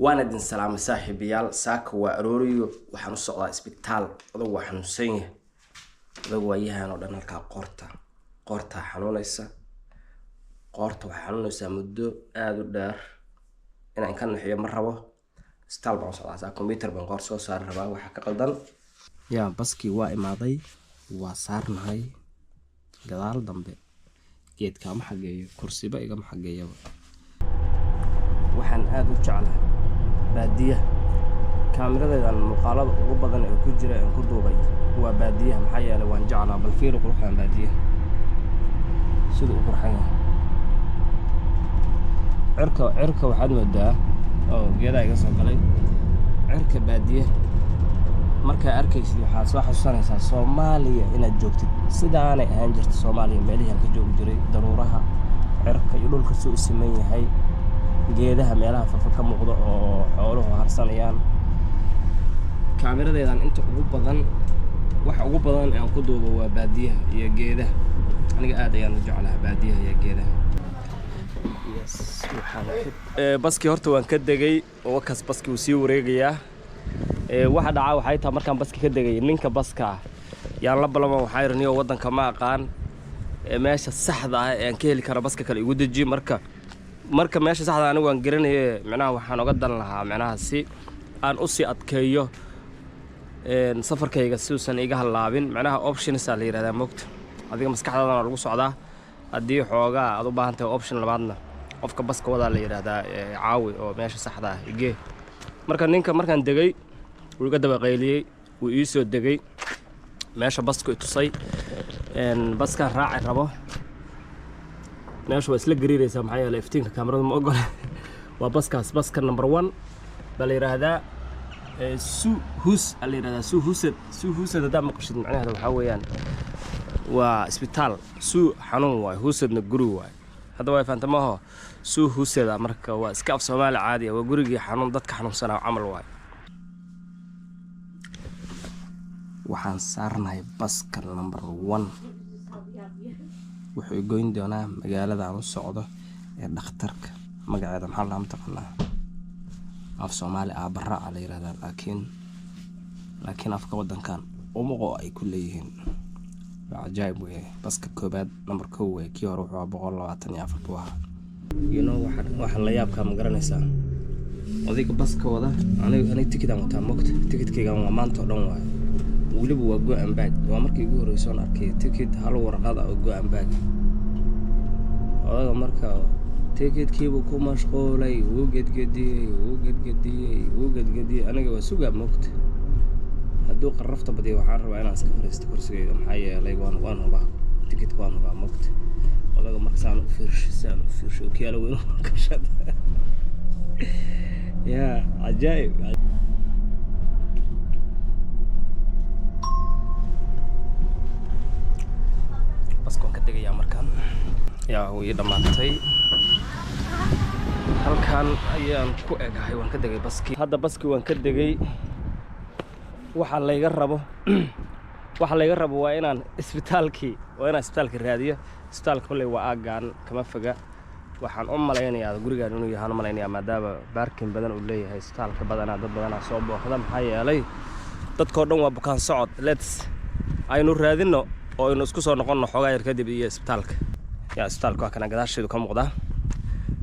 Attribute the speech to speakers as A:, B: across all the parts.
A: وانا دين سلام صاحبيال ساك واروريو waxaan u socdaa isbitaal odag waa xanuunsan yahay odag waayahan oo dhan halka qoorta xanuunaysa qoorta waxa xanuunaysa muddo aad u dheer inaan ka naxiyo ma rabo isbitaal baan socdaa computer baan qoor soo saar rabaa waxa ka qaldan yaa baski waa imaaday waa saarnahay gadaal dambe geedka ma xageeyo kursiba iga ma xageeyo waxaan aad u jeclahay baadiya kaamiradeedan muuqaalada ugu badan ee ku jira aan ku duubay waa baadiyaha maxaa yeelay waan jeclaa bal fiir quruxan baadiyaha sidoo u qurxan yahay cirka waxaad moodaa oo geedaha iga soo galay cirka baadiyaha marka arkaysid waxaad soo xasuusanaysaa Soomaaliya inaad joogtid sidaanay ahaan jirtay Soomaaliya meelaha ka joogi jiray daruuraha cirka iyo dhulka soo siman yahay geedaha meelaha fafa ka muuqdo oo xooluhu harsanayaan kaamiradeedan inta ugu badan waxa ugu badan aan ku duubo waa baadiyaha iyo geedaha aniga aad ayaan u jeclahay baadiyaha iyo geedaha baski horta waan ka degay oo kaas baski uu sii wareegayaa waxa dhacaa waxay tahay markaan baski ka degay ninka baska yaan la balama waxay raniyo wadanka ma aqaan meesha saxda ah ee aan ka heli karo baska kale igu daji marka meesha saxda anigu waan garanayay macnaha waxaan uga dan lahaa macnaha si aan u sii adkeeyo safarkayga si uusan iga halaabin macnaha options la yiraahdaa moogta adiga maskaxdaada lagu socdaa hadii xoogaa aad u baahan tahay option labaadna qofka baska wada la yiraahdaa caawi oo meesha saxda ah igee marka ninka markaan degay wuu iga daba qayliyay wuu ii soo degay meesha basku i tusay baska raaci rabo meesha waa isla gariiraysaa maxaa yeelay iftiinka kaamiradu ma ogola waa baska number 1 bal yiraahdaa suhusad hada maqashid macnaheedu waxa weeyaan waa isbitaal xanuun waay husadna guri waay hadda way faantamaho suhusada marka waa iska af Soomaali caadi ah waa gurigii xanuun dadka xanuunsanaa camal waay waxaan saarnahay baska number 1 wuxuu goyn doonaa magaalada aan u socdo ee dhakhtarka magaceeda maxaa la taqaanaa af Soomaali barra la yiraahdaa laakiin afka wadankan umuqo ay ku leeyihiin ajaayib weey baska koobaad number 1 weey kii hore wuxuu 124 buu ahaa waxa la yaabka ma garanaysaa adiga baska wada aniga tikidan wata moogta tikidkayga waa maanta oo dhan waay waliba waa go'an baag waa markii ugu horreysay aan arkay tikid hal warqad oo go'an baag oo marka tikidkiibu ku mashquulay wuu gedgediyay aniga waa sugaa moogta hadduu qarrafta badiyo waxaan rabaa inaan iska fariisto kursigayga maxaa yeelay waan hubaa tikidka waan hubaa moogta odaga markaan u fiirsho kiyaalo weyn ka shada yaa ajaayib baskoon ka degayaa markaan yaa wuu dhamaatay halkan ayaan ku egahay waan ka degay baski hadda baski waan ka degay waxa layga rabo waa inaan isbitaalkii raadiyo isbitaalka kulay waa aagaan kama foga waxaan u malaynayaa gurigaan inuu yahay malaynayaa maadaama baarkin badan uu leeyahay isbitaalka badanaa dad badanaa soo booqda maxaa yeelay dadkoo dhan waa bukaan socod aynu raadino oo aynu isku soo noqono xogaa yar kadib iyo isbitaalka waa kana gadaasheedu ka muuqda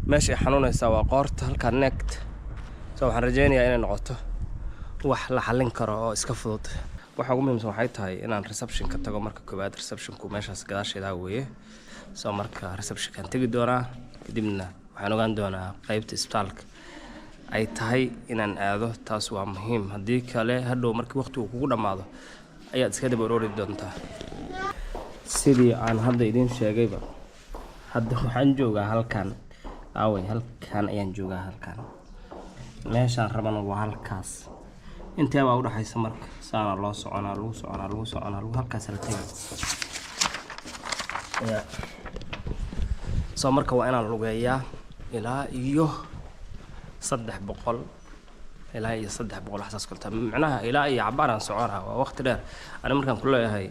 A: meesha xanuunaysa waa qoorta halka next soo waxaan rajaynayaa inay noqoto wax la xalin karo oo iska fudud waxa ugu muhiimsan waxay tahay inaan reception ka tago marka koobaad receptionku meeshaas gadaasheeda weeye soo marka reception kan tagi doonaa kadibna waxaan ogaan doonaa qaybta isbitaalka ay tahay inaan aado taas waa muhiim haddii kale hadhow markii waqtigu kugu dhamaado ayaad iska daba uroori doontaa sidii aan hadda idin sheegayba hadda waxaan joogaa halkan ayaan joogaa halkan meeshaan rabana waa halkaas intee baa u dhaxaysa marka saana loo soconaa lagu halkaas la tagay soo marka waa inaan lugeeyaa ilaa iyo 300 xasaas kulta macnaha ilaa iyo cabaaraan soconaa waa waqti dheer ana markaan ku leeyahay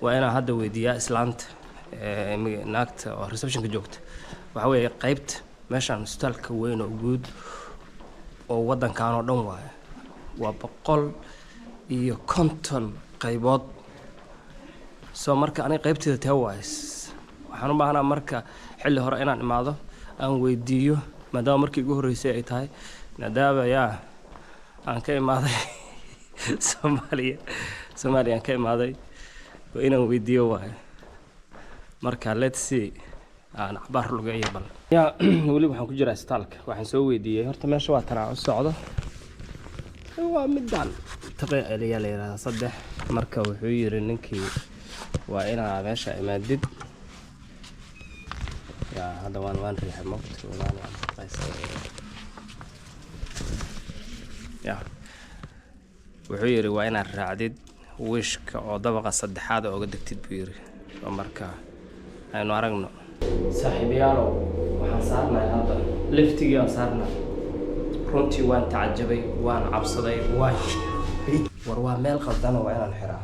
A: waa inaan hadda weydiiyaa islaanta naagta oo receptionka joogta waxa weeye qaybta meeshaan isbitaalka weyn oo guud oo waddankan oo dhan waaye waa 150 qaybood soo marka aniga qaybteeda taa waayis waxaan u baahnaa marka xilli hore inaan imaado aan weydiiyo maadaama markii ugu horreysay ay tahay nadaaba yaa aan ka imaaday Soomaaliya aan ka imaaday oo inaan weydiiyo waaye marka let's see aan akhbaar laga yeebal yaa wali waxaan ku jiraa istaalka waxaan soo weydiiyay horta meesha waa tanaa u socdo waa midaan taqay aliya leeyahay 3 marka wuxuu yiri ninkii waa inaa meesha imaadid yaa hada waan riixay maqti waan yaa wuxuu yiri waa inaa raacdid wishka oo dabaqa 3aad oo degtid buu yiri marka aynu aragno saaxiibayaal waxaan saarnaa hadda liftiga aan saarnaa runtii waan tacajabay waan cabsaday war waa meel qaldan oo inaan xiraa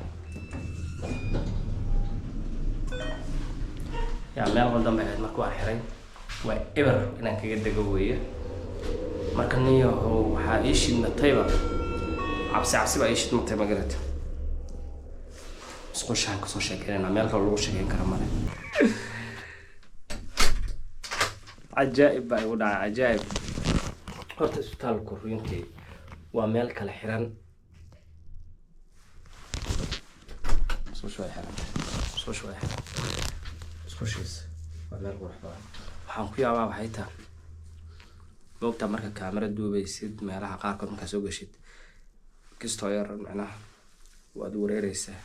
A: yaa meel qaldan baa markuu aan xiray waa ever inaan kaga dego weeye marka niyo waxaa ii shidmatayba cabsi baa ii shidmatay magarata isqoshaan ka soo sheekeynaa meel kale lagu sheekeyn kara male عجائب باي ودا عجائب horta isbitaalku runtii waa meel kala xiran soo shees waa meel qurux badan waxaan ku yaabaa waxay tahay goobta marka kaamera duubaysid meelaha qaar kood marka soo gashid kisto yar macnaha waad wareeraysaa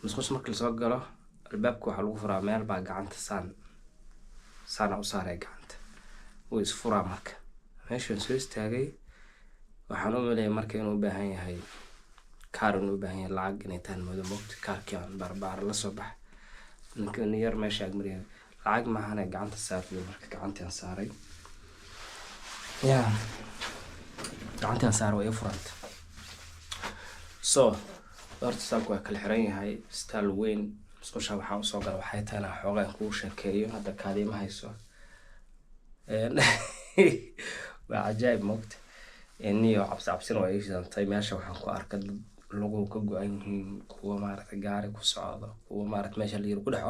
A: musqusha marka la soo galo albaabka waxa lagu furaa meel baa gacanta sana u saaray gacanta way isfuraa marka meeshaan soo istaagay waxaan u maleeyay marka inuu u baahan yahay kaar inuu u baahan yahay lacag inay tahay moodo moogta kaarkii aan barbaar la soo bax ninkan yar meesha agmariyay lacag maahan ay gacanta saartay marka gacantaan saaray yaa gacantaan saaray way furanta so horta salku waa kala xiran yahay staal weyn isqosha waxaa u soo galay waxay tahay inaan xoogaan kuu sheekeeyo hadda kaadima hayso waa cajaa'ib moogta niyo cabsina waa iishantay meesha waxaan ku arkay lagu ka go'an yihiin kuwa maaragtay gaari ku socdo kuwa maaragtay meesha la yiri ku dhex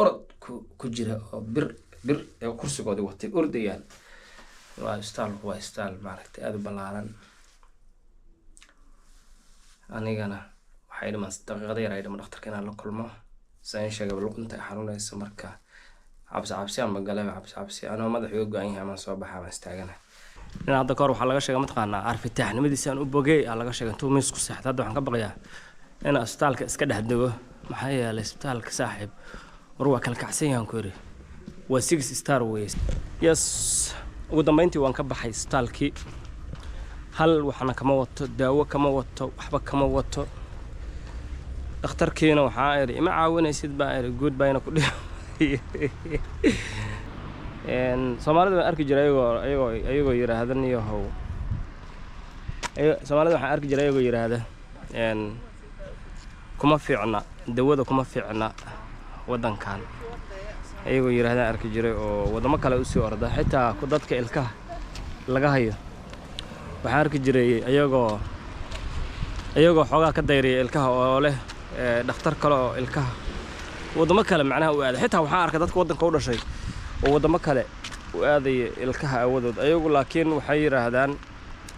A: orod ku jira oo bir ee kursigoodii watay ordayaan waa istaal maaragtay aad u ballaaran anigana waxay dhiman daqiiqada yar ay dhiman dhakhtarka inaan la kulmo saan sheegay luqunta xanuunaysa marka cabsi aan magalay cabsi anoo madax uga go'an yahay ama soo baxaa istaagana in hadda kor waxa laga sheegay mataqaana arfitahnimadiisa aan u bogay laga sheegay intuu miis ku saxda hadda waxaan ka baqayaa in isbitaalka iska dhex dago maxaa yeelay isbitaalka saaxiib war waa kala kacsan yahay ku yiri waa 6 star way yes ugu dambeyntii waan ka baxay isbitaalkii hal waxana kama wato daawo kama wato waxba kama wato dhakhtarkiina waxaa ay ima caawinaysid baa ay good bayna ku dhig Soomaalida waan arki jiray ayagoo yiraahdaan iyo how Soomaalida waxaan arki jiray ayagoo yiraahda kuma fiicna dawada kuma fiicna wadankan ayagoo yiraahdaan arki jiray oo wadamo kale u soo orda xitaa ku dadka ilkaha laga hayo waxaan arki jiray ayagoo xogaa ka dayriyay ilkaha oo leh dhakhtar kale oo ilkaha wadamo kale macnaha u aaday xitaa waxaan arkay dadka wadanka u dhashay oo wadamo kale u aaday ilkaha awadood ayagu laakiin waxay yiraahdaan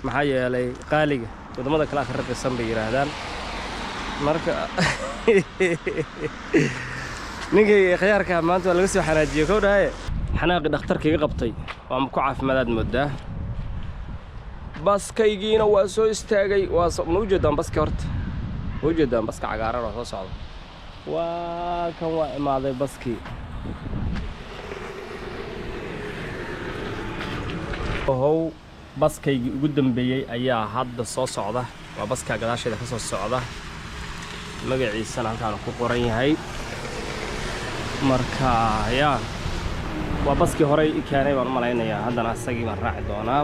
A: maxaa yeelay qaaliga wadamada kale ka raqiisan bay yiraahdaan marka ninkii khiyaarka maanta laga soo xanaajiyay koo dhahay xanaaqi dhakhtarka iga qabtay waa ku caafimaad moodaa baskaygiina waa soo istaagay waa ma u jeedaan baska horta u jeedaan baska cagaaran oo soo socda waa kan waa imaaday baskii oo baskaygii ugu dambeeyay ayaa hadda soo socda waa baska gadaasheeda ka soo socda magaciisana halkaan ku qoran yahay marka yaa waa baskii hore i keenay baan u malaynayaa haddana asagii baan raaci doonaa